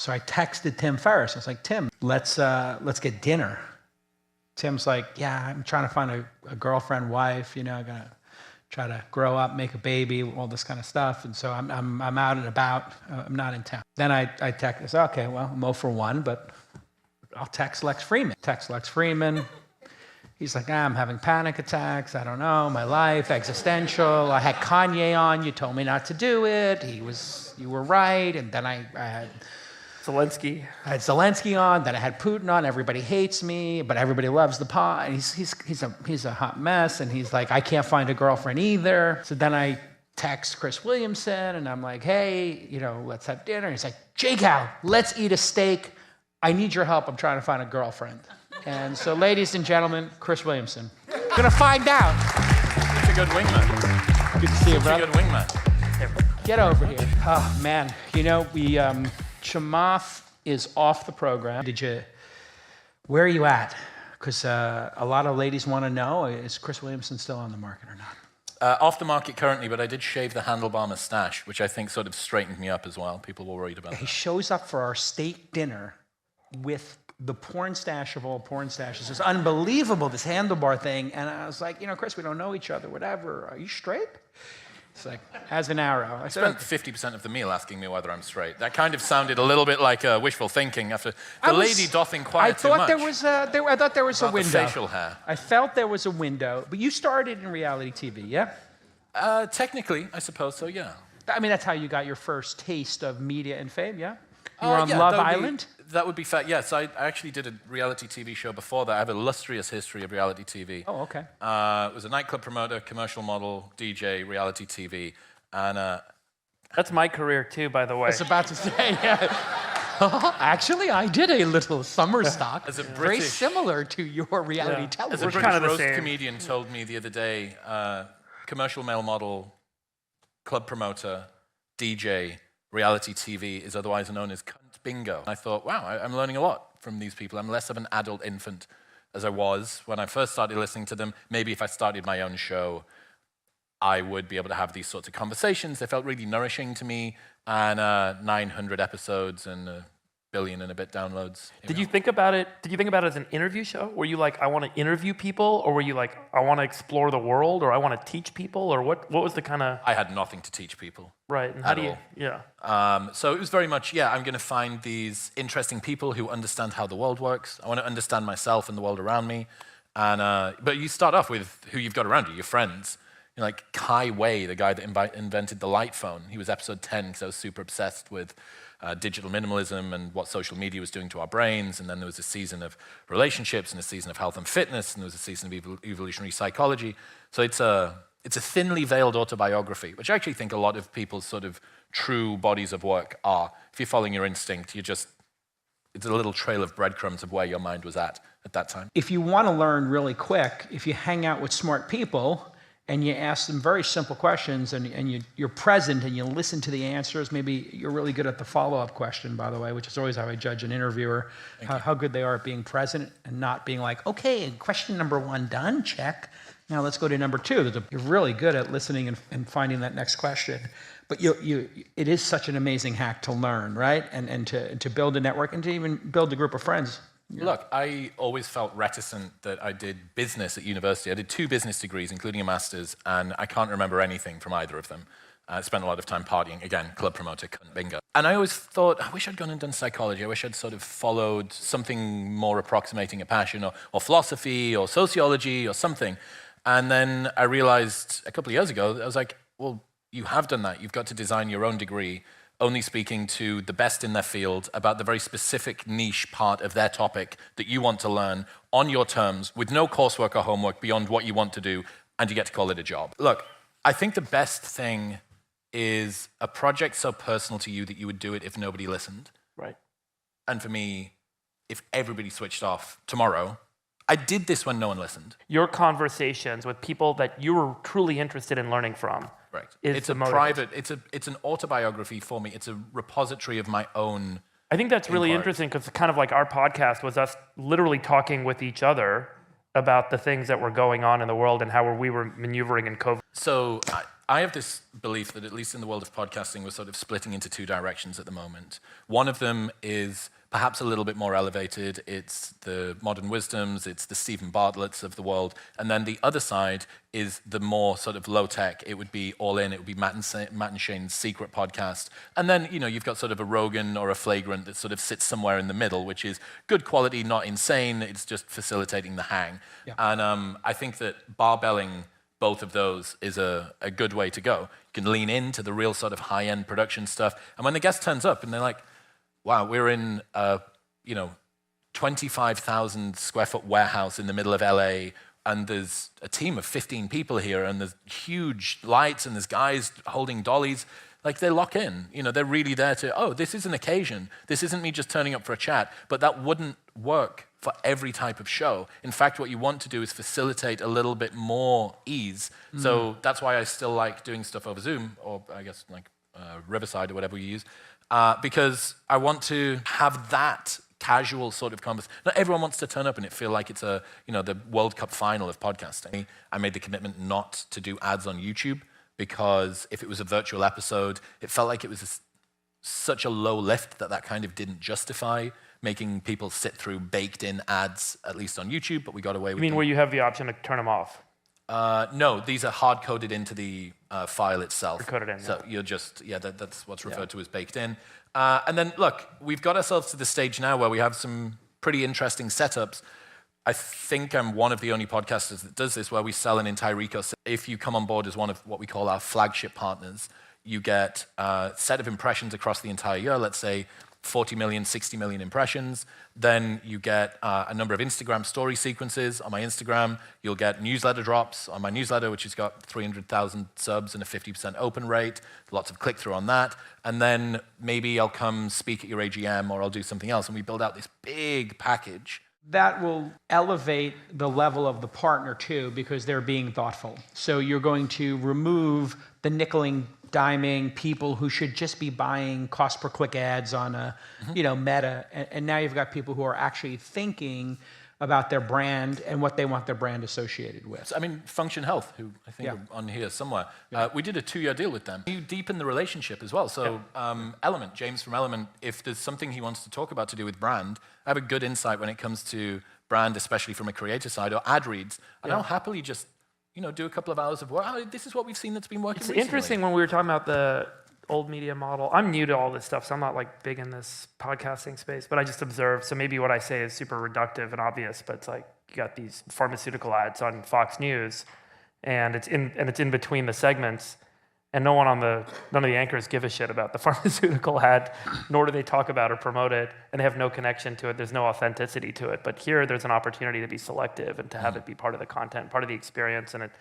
So I texted Tim Ferriss. I was like, Tim, let's get dinner. Tim's like, yeah, I'm trying to find a girlfriend, wife, gonna try to grow up, make a baby, all this kind of stuff. And so I'm out and about. I'm not in town. Then I text. I said, okay, well, I'm 0 for 1, but I'll text Lex Friedman. Text Lex Friedman. He's like, I'm having panic attacks. I don't know, my life, existential. I had Kanye on. You told me not to do it. You were right. And then I had Zelensky. I had Zelensky on. Then I had Putin on. Everybody hates me, but everybody loves the pot. And he's a hot mess. And he's like, I can't find a girlfriend either. So then I text Chris Williamson, and I'm like, hey, let's have dinner. And he's like, J-Cal, let's eat a steak. I need your help. I'm trying to find a girlfriend. And so, ladies and gentlemen, Chris Williamson. Gonna find out. It's a good wingman. Good to see you, brother. It's a good wingman. Get over here. Oh, man. Chamath is off the program. Where are you at? Because a lot of ladies want to know, is Chris Williamson still on the market or not? Off the market currently, but I did shave the handlebar mustache, which I think sort of straightened me up as well. People were worried about that. He shows up for our state dinner with the porn stash of all porn stashes. It's unbelievable, this handlebar thing. And I was like, Chris, we don't know each other, whatever. Are you straight? It's like, as an arrow. I spent 50% of the meal asking me whether I'm straight. That kind of sounded a little bit like wishful thinking after the lady doth inquire too much. I thought there was a window. The facial hair. I felt there was a window. But you started in reality TV, yeah? Technically, I suppose so, yeah. I mean, that's how you got your first taste of media and fame, yeah? You were on Love Island? That would be fair. Yes, I actually did a reality TV show before that. I have an illustrious history of reality TV. Oh, okay. It was a nightclub promoter, commercial model, DJ, reality TV, and that's my career too, by the way. I was about to say, yeah. Actually, I did a little summer stock, very similar to your reality television. As a British roast comedian told me the other day, commercial male model, club promoter, DJ, reality TV is otherwise known as cunt bingo. I thought, wow, I'm learning a lot from these people. I'm less of an adult infant as I was when I first started listening to them. Maybe if I started my own show, I would be able to have these sorts of conversations. They felt really nourishing to me. And 900 episodes and a billion and a bit downloads. Did you think about it as an interview show? Were you like, I want to interview people? Or were you like, I want to explore the world? Or I want to teach people? Or what was the kind of... I had nothing to teach people. Right, and how do you... Yeah. So it was very much, I'm going to find these interesting people who understand how the world works. I want to understand myself and the world around me. And but you start off with who you've got around you, your friends. Like Kai Wei, the guy that invented the light phone. He was episode 10 because I was super obsessed with digital minimalism and what social media was doing to our brains. And then there was a season of relationships and a season of health and fitness, and there was a season of evolutionary psychology. So it's a thinly veiled autobiography, which I actually think a lot of people's sort of true bodies of work are. If you're following your instinct, it's a little trail of breadcrumbs of where your mind was at that time. If you want to learn really quick, if you hang out with smart people, and you ask them very simple questions, and you're present, and you listen to the answers. Maybe you're really good at the follow-up question, by the way, which is always how I judge an interviewer, how good they are at being present and not being like, okay, question number 1 done, check. Now let's go to number 2. You're really good at listening and finding that next question. But it is such an amazing hack to learn, right? And to build a network and to even build a group of friends. Yeah. Look, I always felt reticent that I did business at university. I did 2 business degrees, including a master's, and I can't remember anything from either of them. I spent a lot of time partying, again, club promoter, cunt bingo. And I always thought, I wish I'd gone and done psychology. I wish I'd sort of followed something more approximating a passion, or philosophy, or sociology, or something. And then I realized a couple of years ago, I was like, well, you have done that. You've got to design your own degree, only speaking to the best in their field about the very specific niche part of their topic that you want to learn on your terms with no coursework or homework beyond what you want to do, and you get to call it a job. Look, I think the best thing is a project so personal to you that you would do it if nobody listened. Right. And for me, if everybody switched off tomorrow, I did this when no one listened. Your conversations with people that you were truly interested in learning from. Right. It's an autobiography for me. It's a repository of my own. I think that's really interesting because kind of like our podcast was us literally talking with each other about the things that were going on in the world and how we were maneuvering in COVID. So I have this belief that at least in the world of podcasting, we're sort of splitting into two directions at the moment. One of them is perhaps a little bit more elevated. It's the Modern Wisdoms, it's the Stephen Bartletts of the world. And then the other side is the more sort of low-tech. It would be All In, it would be Matt and Shane's secret podcast. And then, you've got sort of a Rogan or a Flagrant that sort of sits somewhere in the middle, which is good quality, not insane. It's just facilitating the hang. Yeah. And I think that barbelling both of those is a good way to go. You can lean into the real sort of high-end production stuff. And when the guest turns up and they're like, wow, we're in a 25,000 square foot warehouse in the middle of LA, and there's a team of 15 people here, and there's huge lights, and there's guys holding dollies. Like, they lock in. They're really there to, this is an occasion. This isn't me just turning up for a chat. But that wouldn't work for every type of show. In fact, what you want to do is facilitate a little bit more ease. Mm. So that's why I still like doing stuff over Zoom, or I guess like Riverside or whatever you use. Because I want to have that casual sort of conversation. Not everyone wants to turn up and it feel like it's the World Cup final of podcasting. I made the commitment not to do ads on YouTube because if it was a virtual episode, it felt like it was such a low lift that kind of didn't justify making people sit through baked-in ads, at least on YouTube, but we got away with it. You mean where you have the option to turn them off? No, these are hard-coded into the file itself. Coded in. So you're just, that's what's referred to as baked in. And then, look, we've got ourselves to the stage now where we have some pretty interesting setups. I think I'm one of the only podcasters that does this, where we sell an entire ecosystem. If you come on board as one of what we call our flagship partners, you get a set of impressions across the entire year, let's say 40 million, 60 million impressions. Then you get a number of Instagram story sequences on my Instagram. You'll get newsletter drops on my newsletter, which has got 300,000 subs and a 50% open rate. Lots of click-through on that. And then maybe I'll come speak at your AGM or I'll do something else. And we build out this big package. That will elevate the level of the partner too, because they're being thoughtful. So you're going to remove the nickeling, diming people who should just be buying cost per click ads on a, Meta. And now you've got people who are actually thinking about their brand and what they want their brand associated with. I mean, Function Health, who I think are on here somewhere, we did a 2-year deal with them. You deepen the relationship as well. So Element, James from Element, if there's something he wants to talk about to do with brand, I have a good insight when it comes to brand, especially from a creator side, or ad reads. And I'll happily just do a couple of hours of work. Oh, this is what we've seen that's been working recently. It's interesting when we were talking about the old media model. I'm new to all this stuff, so I'm not like big in this podcasting space, but I just observe. So maybe what I say is super reductive and obvious, but it's like you got these pharmaceutical ads on Fox News, and it's in between the segments, and none of the anchors give a shit about the pharmaceutical ad, nor do they talk about or promote it, and they have no connection to it. There's no authenticity to it. But here, there's an opportunity to be selective and to have it be part of the content, part of the experience, and it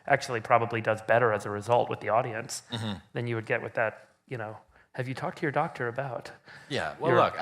actually probably does better as a result with the audience than you would get with that, have you talked to your doctor about your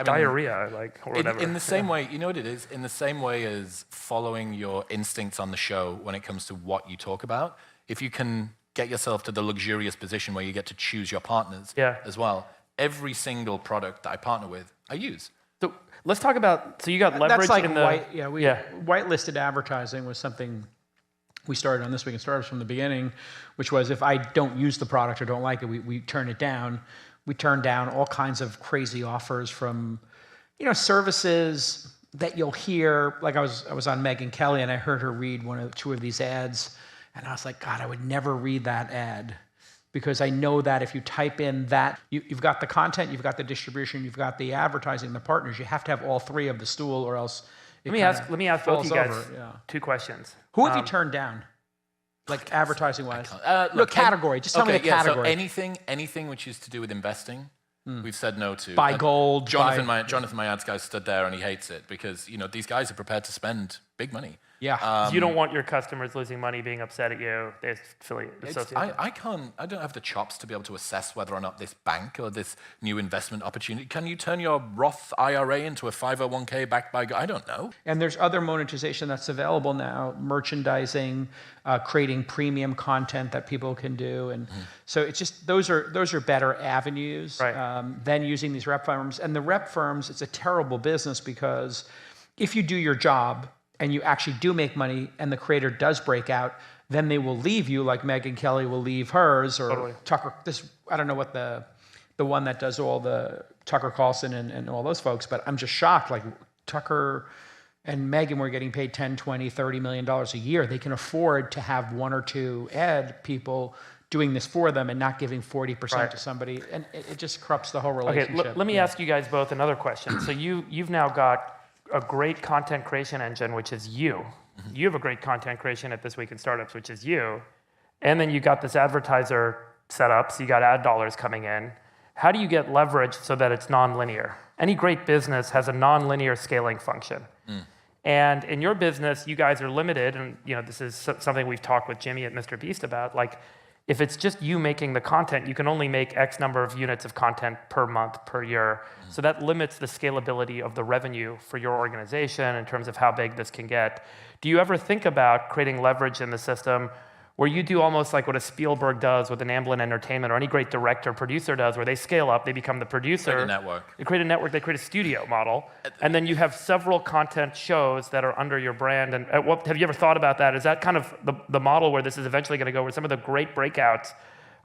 diarrhea, or whatever? In the same way, you know what it is? In the same way as following your instincts on the show when it comes to what you talk about, if you can get yourself to the luxurious position where you get to choose your partners as well. Every single product that I partner with, I use. So let's talk about, so you got leverage in the... Whitelisted advertising was something we started on This Week in Startups from the beginning, which was if I don't use the product or don't like it, we turn it down. We turn down all kinds of crazy offers from, services that you'll hear. Like I was on Megyn Kelly and I heard her read two of these ads. And I was like, God, I would never read that ad because I know that if you type in that, you've got the content, you've got the distribution, you've got the advertising, the partners. You have to have all three of the stool or else let me ask both of you guys two questions. Who have you turned down? Like advertising-wise? Look, category. Just tell me the category. So anything which is to do with investing, we've said no to. Buy gold. Jonathan, my ads guy, stood there and he hates it because these guys are prepared to spend big money. Yeah. You don't want your customers losing money, being upset at you. They associate. I don't have the chops to be able to assess whether or not this bank or this new investment opportunity. Can you turn your Roth IRA into a 501k backed by? I don't know. And there's other monetization that's available now, merchandising, creating premium content that people can do, and so it's just those are better avenues than using these rep firms. And the rep firms, it's a terrible business because if you do your job and you actually do make money and the creator does break out, then they will leave you, like Megyn Kelly will leave hers, or Totally. Tucker. I don't know what the one that does all the Tucker Carlson and all those folks, but I'm just shocked. Like Tucker and Megyn were getting paid 10, 20, $30 million a year. They can afford to have one or two ad people doing this for them and not giving 40% to somebody. And it just corrupts the whole relationship. Okay, let me ask you guys both another question. So you've now got a great content creation engine, which is you. You have a great content creation at This Week in Startups, which is you. And then you got this advertiser set up, so you got ad dollars coming in. How do you get leverage so that it's non-linear? Any great business has a non-linear scaling function. And in your business, you guys are limited, and this is something we've talked with Jimmy at Mr. Beast about. Like, if it's just you making the content, you can only make X number of units of content per month, per year. So that limits the scalability of the revenue for your organization in terms of how big this can get. Do you ever think about creating leverage in the system where you do almost like what a Spielberg does with an Amblin Entertainment, or any great director, producer does, where they scale up, they become the producer. Create a network. They create a network, they create a studio model, and then you have several content shows that are under your brand. And have you ever thought about that? Is that kind of the model where this is eventually going to go, where some of the great breakouts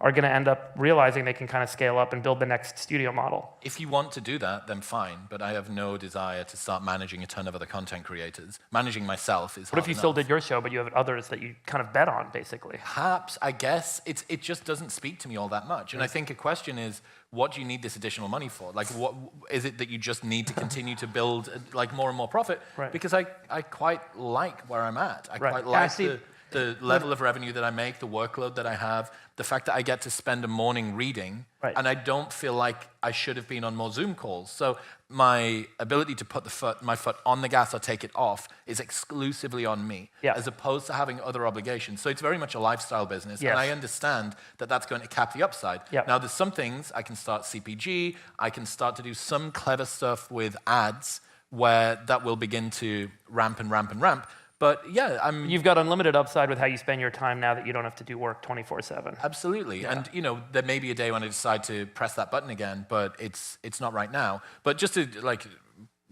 are going to end up realizing they can kind of scale up and build the next studio model? If you want to do that, then fine. But I have no desire to start managing a ton of other content creators. Managing myself is hard What if you still enough. did your show, but you have others that you kind of bet on, basically? Perhaps, I guess, it just doesn't speak to me all that much. And I think a question is, what do you need this additional money for? Like, what is it that you just need to continue to build like more and more profit? Right. Because I quite like where I'm at. I Right. quite like the level of revenue that I make, the workload that I have, the fact that I get to spend a morning reading, Right. and I don't feel like I should have been on more Zoom calls. So my ability to put my foot on the gas or take it off is exclusively on me, as opposed to having other obligations. So it's very much a lifestyle business, Yes. and I understand that that's going to cap the upside. Yep. Now, there's some things I can start CPG, I can start to do some clever stuff with ads where that will begin to ramp and ramp and ramp. But yeah, You've got unlimited upside with how you spend your time now that you don't have to do work 24/7. Absolutely. Yeah. And there may be a day when I decide to press that button again, but it's not right now. But just to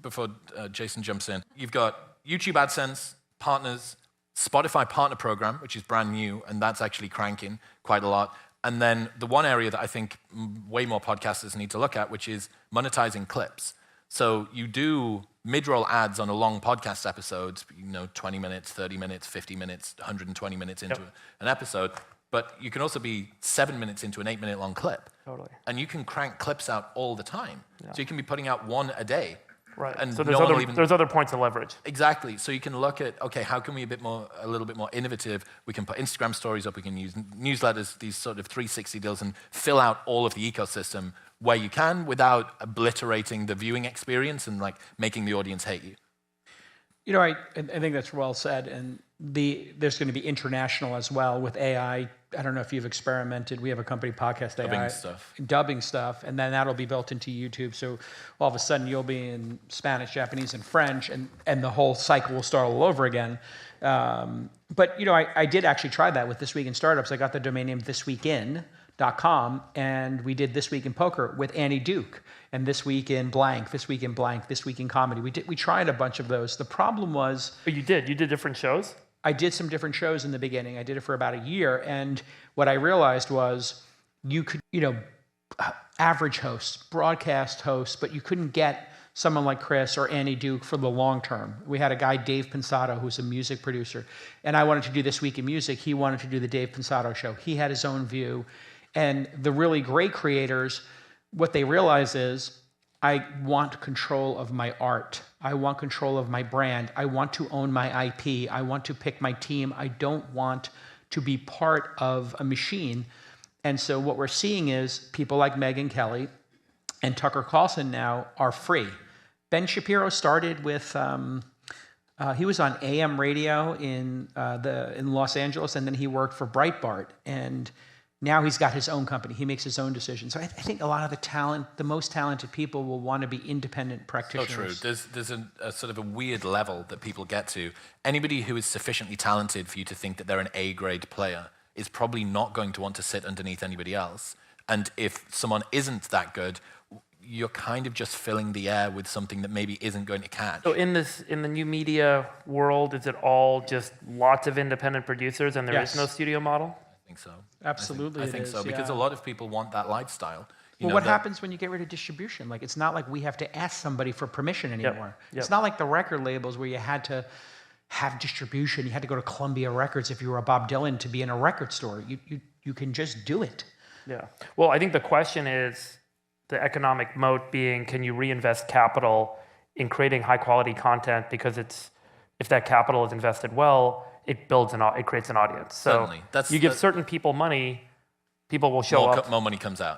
before Jason jumps in, you've got YouTube AdSense, partners, Spotify partner program, which is brand new, and that's actually cranking quite a lot. And then the one area that I think way more podcasters need to look at, which is monetizing clips. So you do mid-roll ads on a long podcast episode, 20 minutes, 30 minutes, 50 minutes, 120 minutes into an episode. But you can also be 7 minutes into an 8-minute long clip. Totally. And you can crank clips out all the time. Yeah. So you can be putting out one a day. Right. And so there's other points of leverage. Exactly. So you can look at, okay, how can we be a little bit more innovative? We can put Instagram stories up, we can use newsletters, these sort of 360 deals, and fill out all of the ecosystem where you can without obliterating the viewing experience and making the audience hate you. I think that's well said. And there's going to be international as well with AI. I don't know if you've experimented. We have a company, Podcast AI. Dubbing stuff. And then that'll be built into YouTube. So all of a sudden you'll be in Spanish, Japanese, and French, and the whole cycle will start all over again. But I did actually try that with This Week in Startups. I got the domain name thisweekin.com, and we did This Week in Poker with Annie Duke, and This Week in Blank, This Week in Blank, This Week in Comedy. We tried a bunch of those. The problem was... But you did different shows? I did some different shows in the beginning. I did it for about a year, and what I realized was you could, average hosts, broadcast hosts, but you couldn't get someone like Chris or Annie Duke for the long term. We had a guy, Dave Pensato, who's a music producer, and I wanted to do This Week in Music. He wanted to do the Dave Pensato show. He had his own view, and the really great creators, what they realize is, I want control of my art. I want control of my brand. I want to own my IP. I want to pick my team. I don't want to be part of a machine. And so what we're seeing is people like Megyn Kelly and Tucker Carlson now are free. Ben Shapiro started with, he was on AM radio in Los Angeles, and then he worked for Breitbart. And now he's got his own company. He makes his own decisions. So I think a lot of the most talented people will want to be independent practitioners. So true. There's a sort of a weird level that people get to. Anybody who is sufficiently talented for you to think that they're an A-grade player is probably not going to want to sit underneath anybody else. And if someone isn't that good, you're kind of just filling the air with something that maybe isn't going to catch. So in the new media world, is it all just lots of independent producers and there is no studio model? I think so. Absolutely, I think so, because a lot of people want that lifestyle. Well, what happens when you get rid of distribution? Like, it's not like we have to ask somebody for permission anymore. Yep. It's not like the record labels where you had to have distribution. You had to go to Columbia Records if you were a Bob Dylan to be in a record store. You can just do it. Yeah. Well, I think the question is the economic moat being, can you reinvest capital in creating high quality content? Because if that capital is invested well, it creates an audience. So Certainly. you give certain people money, people will show up. More money comes out.